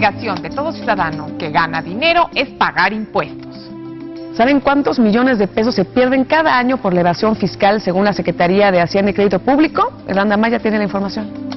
obligación de todo ciudadano que gana dinero es pagar impuestos. ¿Saben cuántos millones de pesos se pierden cada año por la evasión fiscal según la Secretaría de Hacienda y Crédito Público? Yolanda Maya tiene la información.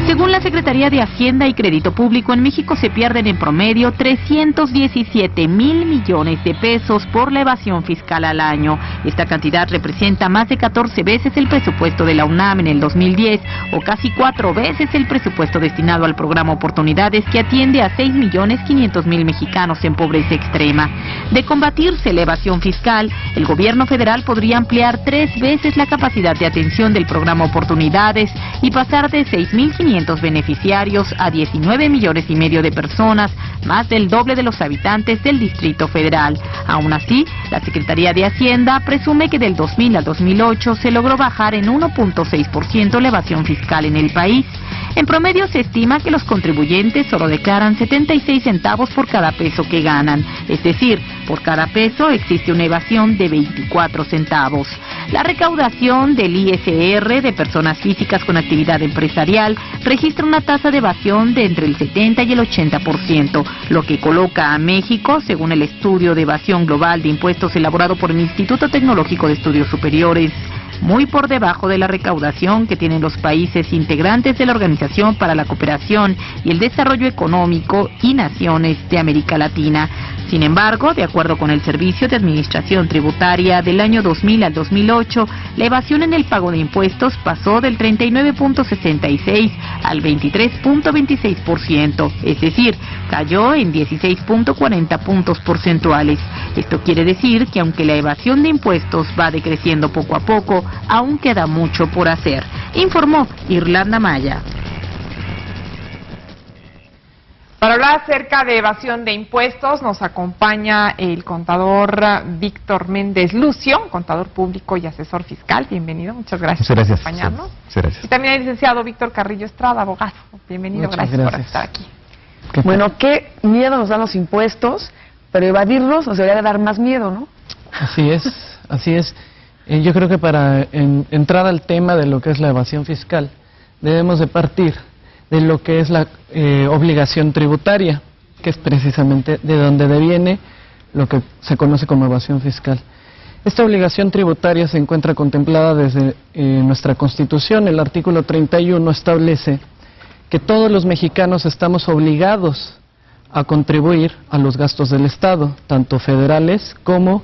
Según la Secretaría de Hacienda y Crédito Público, en México se pierden en promedio 317,000 millones de pesos por la evasión fiscal al año. Esta cantidad representa más de 14 veces el presupuesto de la UNAM en el 2010 o casi 4 veces el presupuesto destinado al programa Oportunidades, que atiende a 6,500,000 mexicanos en pobreza extrema. De combatirse la evasión fiscal, el gobierno federal podría ampliar 3 veces la capacidad de atención del programa Oportunidades y pasar de 6,500 beneficiarios a 19,5 millones de personas, más del doble de los habitantes del Distrito Federal. Aún así, la Secretaría de Hacienda presume que del 2000 al 2008 se logró bajar en 1.6% la evasión fiscal en el país. En promedio se estima que los contribuyentes solo declaran 76 centavos por cada peso que ganan, es decir, por cada peso existe una evasión de 24 centavos. La recaudación del ISR de personas físicas con actividad empresarial registra una tasa de evasión de entre el 70 y el 80%, lo que coloca a México, según el estudio de evasión global de impuestos elaborado por el Instituto Tecnológico de Estudios Superiores, muy por debajo de la recaudación que tienen los países integrantes de la Organización para la Cooperación y el Desarrollo Económico y naciones de América Latina. Sin embargo, de acuerdo con el Servicio de Administración Tributaria, del año 2000 al 2008, la evasión en el pago de impuestos pasó del 39.66 al 23.26%, es decir, cayó en 16.40 puntos porcentuales. Esto quiere decir que aunque la evasión de impuestos va decreciendo poco a poco, aún queda mucho por hacer, informó Yolanda Maya. Para hablar acerca de evasión de impuestos nos acompaña el contador Víctor Méndez Lucio, contador público y asesor fiscal. Bienvenido, muchas gracias por acompañarnos. Muchas gracias. Y también el licenciado Víctor Carrillo Estrada, abogado. Bienvenido, gracias por estar aquí. Bueno, qué miedo nos dan los impuestos, pero evadirlos nos debería de dar más miedo, ¿no? Así es, así es. Yo creo que para entrar al tema de lo que es la evasión fiscal, debemos de partir de lo que es la obligación tributaria, que es precisamente de donde deviene lo que se conoce como evasión fiscal. Esta obligación tributaria se encuentra contemplada desde nuestra Constitución. El artículo 31 establece que todos los mexicanos estamos obligados a contribuir a los gastos del Estado, tanto federales como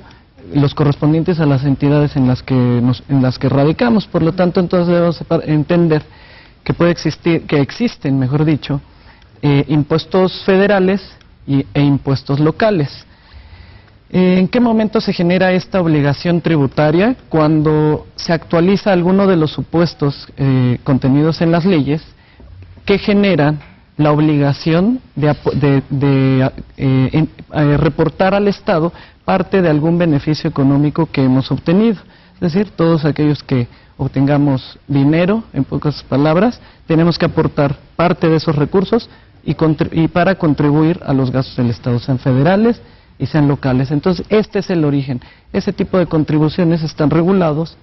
los correspondientes a las entidades en las que radicamos. Por lo tanto, entonces debemos entender que existen, mejor dicho, impuestos federales e impuestos locales. ¿En qué momento se genera esta obligación tributaria? Cuando se actualiza alguno de los supuestos contenidos en las leyes que generan la obligación de reportar al Estado parte de algún beneficio económico que hemos obtenido. Es decir, todos aquellos que obtengamos dinero, en pocas palabras, tenemos que aportar parte de esos recursos y para contribuir a los gastos del Estado, sean federales y sean locales. Entonces, este es el origen. Ese tipo de contribuciones están regulados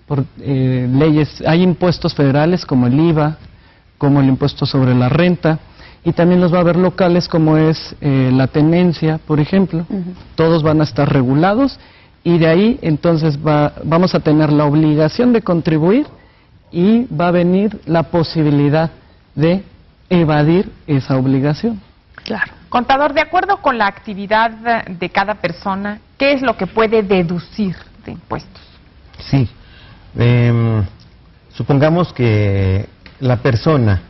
por leyes. Hay impuestos federales como el IVA, como el impuesto sobre la renta, y también los va a haber locales como es la tenencia, por ejemplo. Todos van a estar regulados. Y de ahí entonces vamos a tener la obligación de contribuir y va a venir la posibilidad de evadir esa obligación. Claro. Contador, de acuerdo con la actividad de cada persona, ¿qué es lo que puede deducir de impuestos? Sí. Supongamos que la persona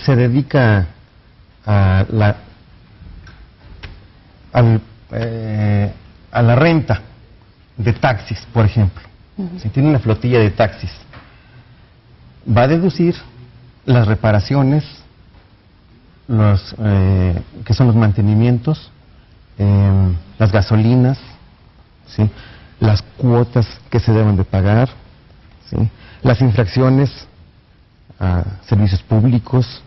se dedica a la renta de taxis, por ejemplo. Si tiene una flotilla de taxis, va a deducir las reparaciones, que son los mantenimientos, las gasolinas, ¿sí?, las cuotas que se deben de pagar, ¿sí?, las infracciones a servicios públicos.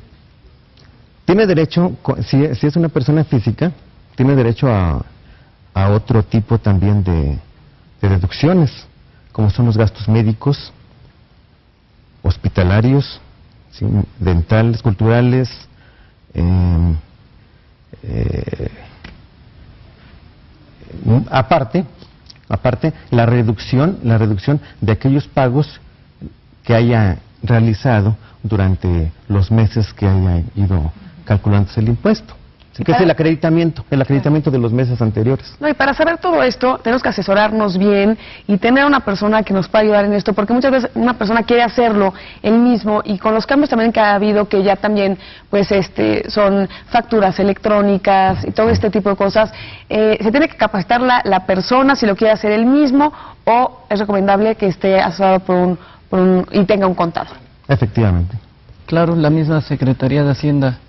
Tiene derecho, si es una persona física, tiene derecho a otro tipo también de deducciones, como son los gastos médicos, hospitalarios, ¿sí?, dentales, culturales, Aparte, la reducción de aquellos pagos que haya realizado durante los meses que haya ido calculándose el impuesto. Que es el acreditamiento de los meses anteriores. No, y para saber todo esto, tenemos que asesorarnos bien y tener una persona que nos pueda ayudar en esto, porque muchas veces una persona quiere hacerlo él mismo, y con los cambios también que ha habido, que ya también pues son facturas electrónicas y todo este tipo de cosas, se tiene que capacitar la persona si lo quiere hacer él mismo, o es recomendable que esté asesorado y tenga un contador. Efectivamente. Claro, la misma Secretaría de Hacienda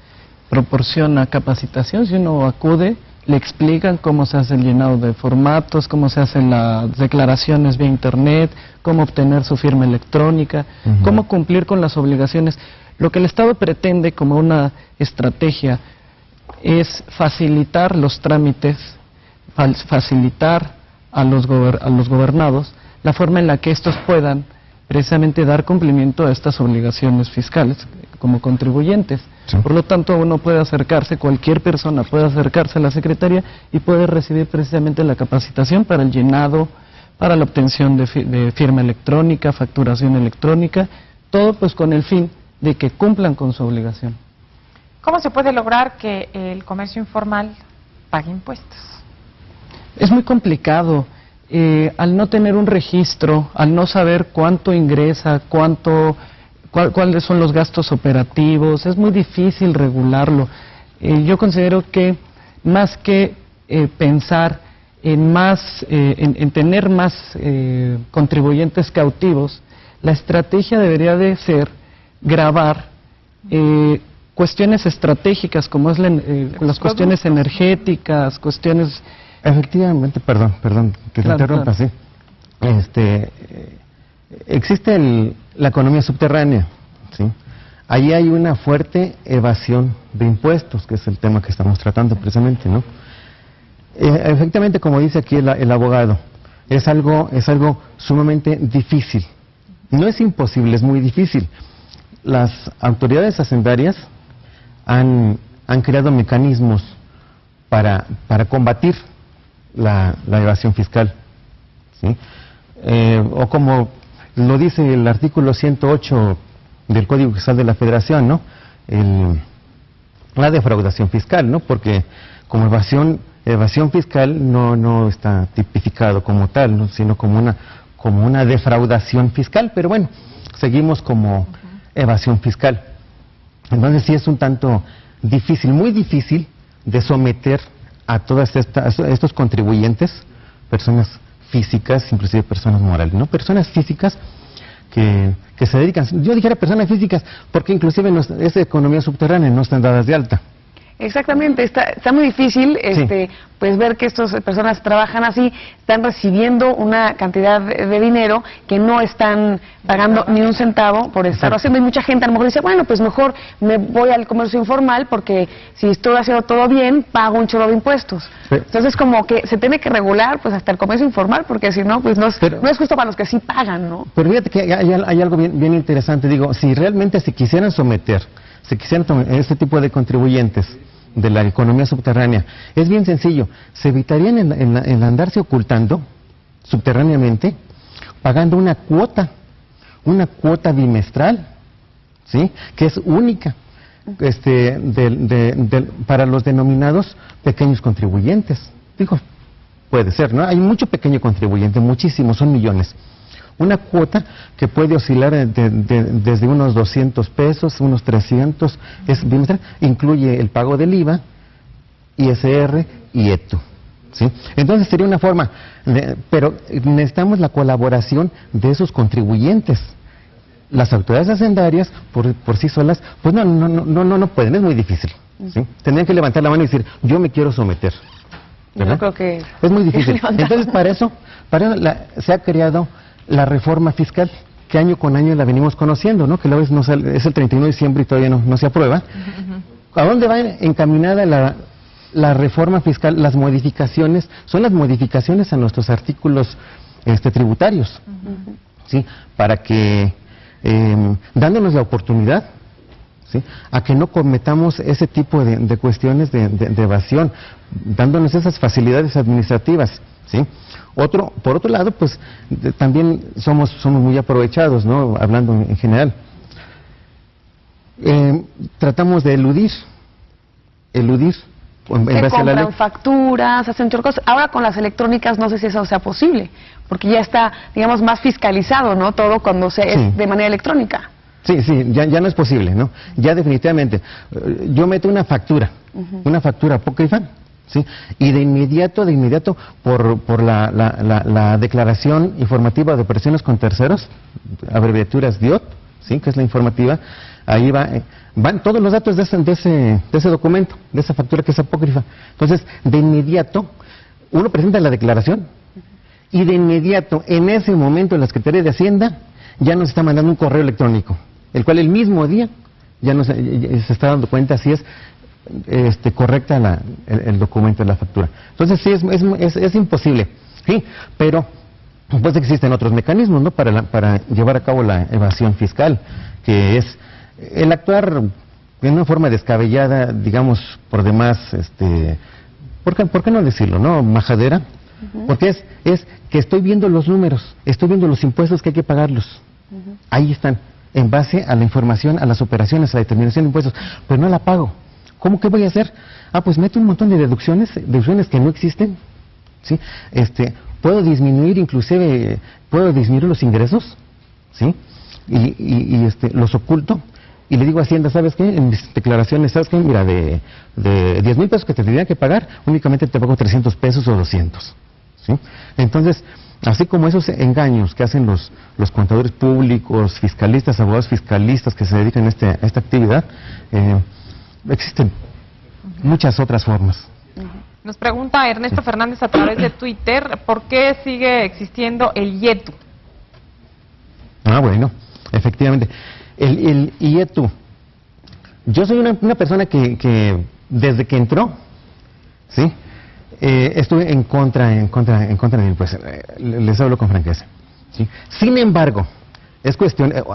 proporciona capacitación. Si uno acude, le explican cómo se hace el llenado de formatos, cómo se hacen las declaraciones vía internet, cómo obtener su firma electrónica, cómo cumplir con las obligaciones. Lo que el Estado pretende como una estrategia es facilitar los trámites, facilitar a los gobernados la forma en la que estos puedan precisamente dar cumplimiento a estas obligaciones fiscales como contribuyentes. Sí. Por lo tanto, uno puede acercarse, cualquier persona puede acercarse a la Secretaría y puede recibir precisamente la capacitación para el llenado, para la obtención de firma electrónica, facturación electrónica, todo pues con el fin de que cumplan con su obligación. ¿Cómo se puede lograr que el comercio informal pague impuestos? Es muy complicado. Al no tener un registro, al no saber cuánto ingresa, cuáles son los gastos operativos, es muy difícil regularlo. Yo considero que más que pensar en tener más contribuyentes cautivos, la estrategia debería de ser gravar cuestiones estratégicas, como es las cuestiones energéticas, cuestiones... Efectivamente, perdón, que te interrumpa, sí. Existe la economía subterránea, ¿sí? Ahí hay una fuerte evasión de impuestos, que es el tema que estamos tratando precisamente, ¿no? Efectivamente, como dice aquí el abogado, es algo sumamente difícil. No es imposible, es muy difícil. Las autoridades hacendarias han creado mecanismos para combatir la evasión fiscal, ¿sí? O como lo dice el artículo 108 del Código Fiscal de la Federación, ¿no? La defraudación fiscal, ¿no? Porque como evasión fiscal no está tipificado como tal, ¿no? Sino como una defraudación fiscal, pero bueno, seguimos como evasión fiscal. Entonces sí es un tanto difícil, muy difícil de someter a todas estos contribuyentes, personas físicas, inclusive personas morales, ¿no? Personas físicas que se dedican, yo dijera personas físicas, porque inclusive esa economía subterránea no están dadas de alta. Exactamente, está muy difícil pues ver que estas personas trabajan así, están recibiendo una cantidad de dinero que no están pagando ni un centavo por estarlo haciendo, y mucha gente a lo mejor dice, bueno, pues mejor me voy al comercio informal porque si estoy haciendo todo bien, pago un chorro de impuestos. Sí. Entonces como que se tiene que regular pues hasta el comercio informal, porque si no, pues no es justo para los que sí pagan, ¿no? Pero fíjate que hay algo bien interesante, digo, si realmente se quisieran someter este tipo de contribuyentes de la economía subterránea, es bien sencillo, se evitarían el andarse ocultando subterráneamente, pagando una cuota bimestral, ¿sí? Que es única, para los denominados pequeños contribuyentes. Digo, puede ser, ¿no? Hay mucho pequeño contribuyente, muchísimos, son millones. Una cuota que puede oscilar desde unos 200 pesos, unos 300, es bimestral, incluye el pago del IVA, ISR y ETU, ¿sí? Entonces sería una forma, pero necesitamos la colaboración de esos contribuyentes. Las autoridades hacendarias, por sí solas, pues no pueden, es muy difícil, ¿sí? Tendrían que levantar la mano y decir, yo me quiero someter, ¿verdad? Yo creo que... Es muy difícil. Entonces para eso se ha creado la reforma fiscal, que año con año la venimos conociendo, ¿no? Que luego es el 31 de diciembre y todavía no se aprueba. ¿A dónde va encaminada la reforma fiscal? Las modificaciones, son las modificaciones a nuestros artículos tributarios, ¿sí? Para que, dándonos la oportunidad ¿sí? A que no cometamos ese tipo de cuestiones de evasión, dándonos esas facilidades administrativas, ¿sí? Por otro lado, pues también somos muy aprovechados, ¿no? Hablando en general. Tratamos de eludir en base a la ley. Compran facturas, hacen cosas. Ahora con las electrónicas no sé si eso sea posible, porque ya está, digamos, más fiscalizado, ¿no? Todo cuando es de manera electrónica. Sí, ya no es posible, ¿no? Ya definitivamente. Yo meto una factura apócrifa, ¿sí? Y de inmediato, por la declaración informativa de operaciones con terceros, abreviaturas DIOT, ¿sí? Que es la informativa, ahí van todos los datos de ese documento, de esa factura que es apócrifa. Entonces, de inmediato, uno presenta la declaración y de inmediato, en ese momento, la Secretaría de Hacienda ya nos está mandando un correo electrónico, el cual el mismo día ya se está dando cuenta si es correcta el documento de la factura. Entonces, sí, es imposible, sí, pero pues existen otros mecanismos, ¿no? Para llevar a cabo la evasión fiscal, que es el actuar de una forma descabellada, digamos, por demás, ¿por qué no decirlo, no? Majadera, porque es que estoy viendo los números, estoy viendo los impuestos que hay que pagarlos. Ahí están, en base a la información, a las operaciones, a la determinación de impuestos, pero no la pago. ¿Cómo que voy a hacer? Pues meto un montón de deducciones que no existen, ¿sí? Puedo disminuir, inclusive, los ingresos, ¿sí? Y los oculto. Y le digo a Hacienda, ¿sabes qué? En mis declaraciones, ¿sabes qué? Mira, de 10,000 pesos que te tendría que pagar, únicamente te pago 300 pesos o 200. ¿Sí? Entonces, así como esos engaños que hacen los contadores públicos, fiscalistas, abogados fiscalistas que se dedican a esta actividad, existen muchas otras formas. Nos pregunta Ernesto Fernández a través de Twitter, ¿por qué sigue existiendo el IETU? Bueno, efectivamente. El IETU. Yo soy una persona que desde que entró, ¿sí? Estuve en contra de él, pues, les hablo con franqueza, ¿sí? Sin embargo,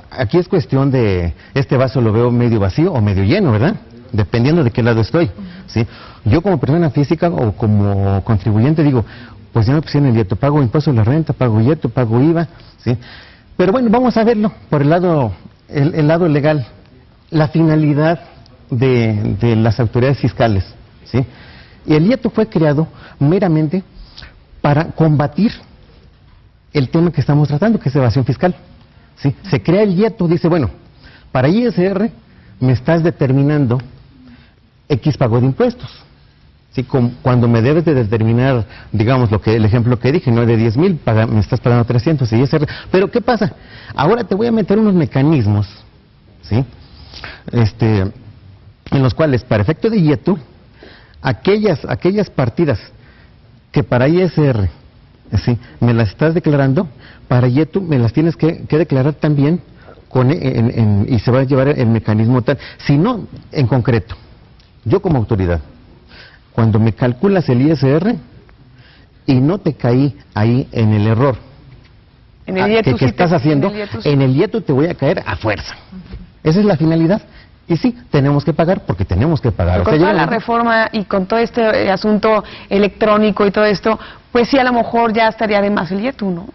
aquí es cuestión de, este vaso lo veo medio vacío o medio lleno, ¿verdad? Dependiendo de qué lado estoy, ¿sí? Yo como persona física o como contribuyente digo, pues ya me pusieron el IETU, pago impuesto de la renta, pago IETU, pago IVA, ¿sí? Pero bueno, vamos a verlo por el lado legal, la finalidad de las autoridades fiscales, ¿sí? Y el IETU fue creado meramente para combatir el tema que estamos tratando, que es evasión fiscal, ¿sí? Se crea el IETU, dice, bueno, para ISR me estás determinando X pago de impuestos, ¿sí? Cuando me debes de determinar, digamos, el ejemplo que dije, no de 10,000, me estás pagando 300, ISR. Pero ¿qué pasa? Ahora te voy a meter unos mecanismos, ¿sí? En los cuales, para efecto de IETU, aquellas partidas que para ISR, ¿sí? Me las estás declarando, para IETU me las tienes que declarar también y se va a llevar el mecanismo tal. Si no, en concreto, yo como autoridad, cuando me calculas el ISR y no te caí ahí en el error que estás haciendo, en el IETU te voy a caer a fuerza. Esa es la finalidad. Y sí, tenemos que pagar porque tenemos que pagar. Con toda la reforma y con todo este asunto electrónico y todo esto, pues sí, a lo mejor ya estaría de más el IETU, ¿no?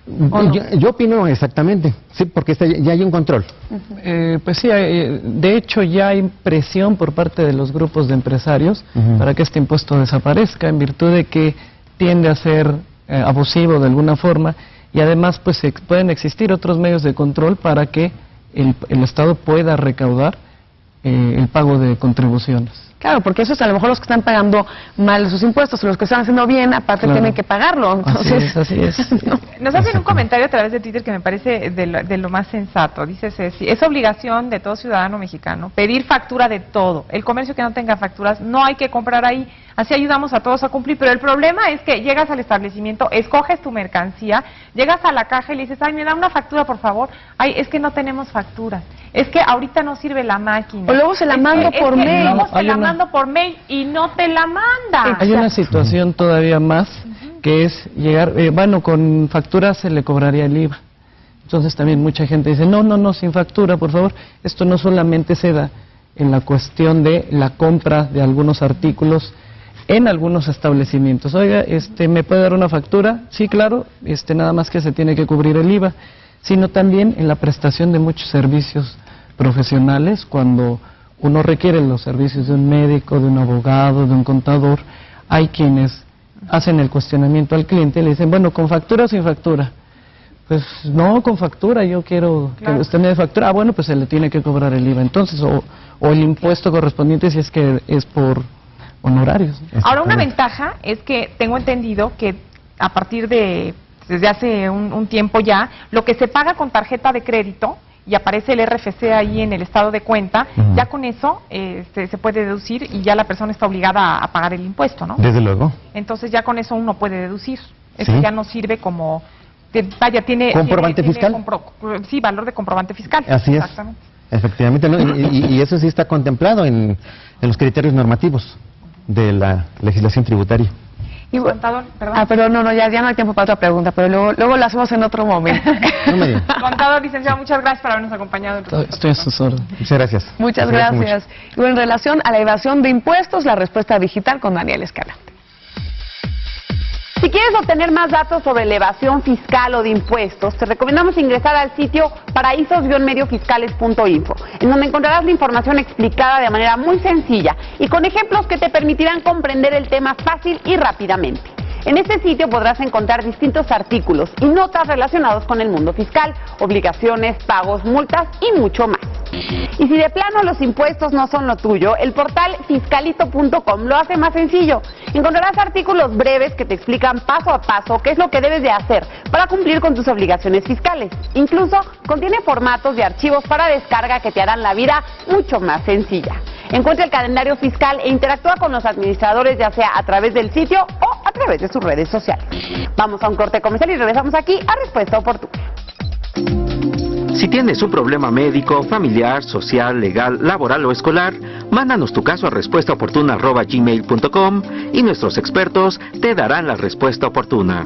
No? Yo opino exactamente, sí, porque ya hay un control. Pues sí, de hecho ya hay presión por parte de los grupos de empresarios para que este impuesto desaparezca, en virtud de que tiende a ser abusivo de alguna forma, y además pues pueden existir otros medios de control para que el Estado pueda recaudar el pago de contribuciones. Claro, porque eso es a lo mejor los que están pagando mal sus impuestos, los que están haciendo bien, aparte tienen que pagarlo. Entonces, así es. ¿no? Nos hacen un comentario a través de Twitter que me parece de lo más sensato. Dice Ceci, es obligación de todo ciudadano mexicano pedir factura de todo. El comercio que no tenga facturas no hay que comprar ahí. Así ayudamos a todos a cumplir. Pero el problema es que llegas al establecimiento, escoges tu mercancía, llegas a la caja y le dices, ay, me da una factura, por favor. Ay, es que no tenemos facturas. Es que ahorita no sirve la máquina. O luego se la mando por mail. Luego se la mando por mail y no te la manda. Hay una situación todavía más, que es llegar, con facturas se le cobraría el IVA. Entonces también mucha gente dice, no, sin factura, por favor. Esto no solamente se da en la cuestión de la compra de algunos artículos en algunos establecimientos. Oiga, ¿me puede dar una factura? Sí, claro, nada más que se tiene que cubrir el IVA, sino también en la prestación de muchos servicios profesionales, cuando uno requiere los servicios de un médico, de un abogado, de un contador. Hay quienes hacen el cuestionamiento al cliente y le dicen, bueno, ¿con factura o sin factura? Pues no, con factura, yo quiero que usted me dé factura. Ah, bueno, pues se le tiene que cobrar el IVA entonces, o el impuesto correspondiente si es que es por honorarios. Ahora, una ventaja es que tengo entendido que a partir de, desde hace un tiempo ya, lo que se paga con tarjeta de crédito y aparece el RFC ahí en el estado de cuenta, ya con eso se puede deducir y ya la persona está obligada a pagar el impuesto, ¿no? Desde luego. Entonces ya con eso uno puede deducir. Eso ya no sirve como, vaya, tiene... ¿Comprobante fiscal? Sí, valor de comprobante fiscal. Así es. Exactamente. Efectivamente, ¿no? y eso sí está contemplado en los criterios normativos de la legislación tributaria. Y contador, perdón. Ya no hay tiempo para otra pregunta, pero luego la hacemos en otro momento. Contador, licenciado, muchas gracias por habernos acompañado. Estoy a sus órdenes. Muchas gracias. Muchas gracias. Y bueno, en relación a la evasión de impuestos, la respuesta digital con Daniel Escalante. Si quieres obtener más datos sobre la evasión fiscal o de impuestos, te recomendamos ingresar al sitio paraísos-mediofiscales.info, en donde encontrarás la información explicada de manera muy sencilla y con ejemplos que te permitirán comprender el tema fácil y rápidamente. En este sitio podrás encontrar distintos artículos y notas relacionados con el mundo fiscal, obligaciones, pagos, multas y mucho más. Y si de plano los impuestos no son lo tuyo, el portal fiscalito.com lo hace más sencillo. Encontrarás artículos breves que te explican paso a paso qué es lo que debes de hacer para cumplir con tus obligaciones fiscales. Incluso contiene formatos de archivos para descarga que te harán la vida mucho más sencilla. Encuentra el calendario fiscal e interactúa con los administradores, ya sea a través del sitio o a través de sus redes sociales. Vamos a un corte comercial y regresamos aquí a Respuesta Oportuna. Si tienes un problema médico, familiar, social, legal, laboral o escolar, mándanos tu caso a respuestaoportuna@gmail.com y nuestros expertos te darán la respuesta oportuna.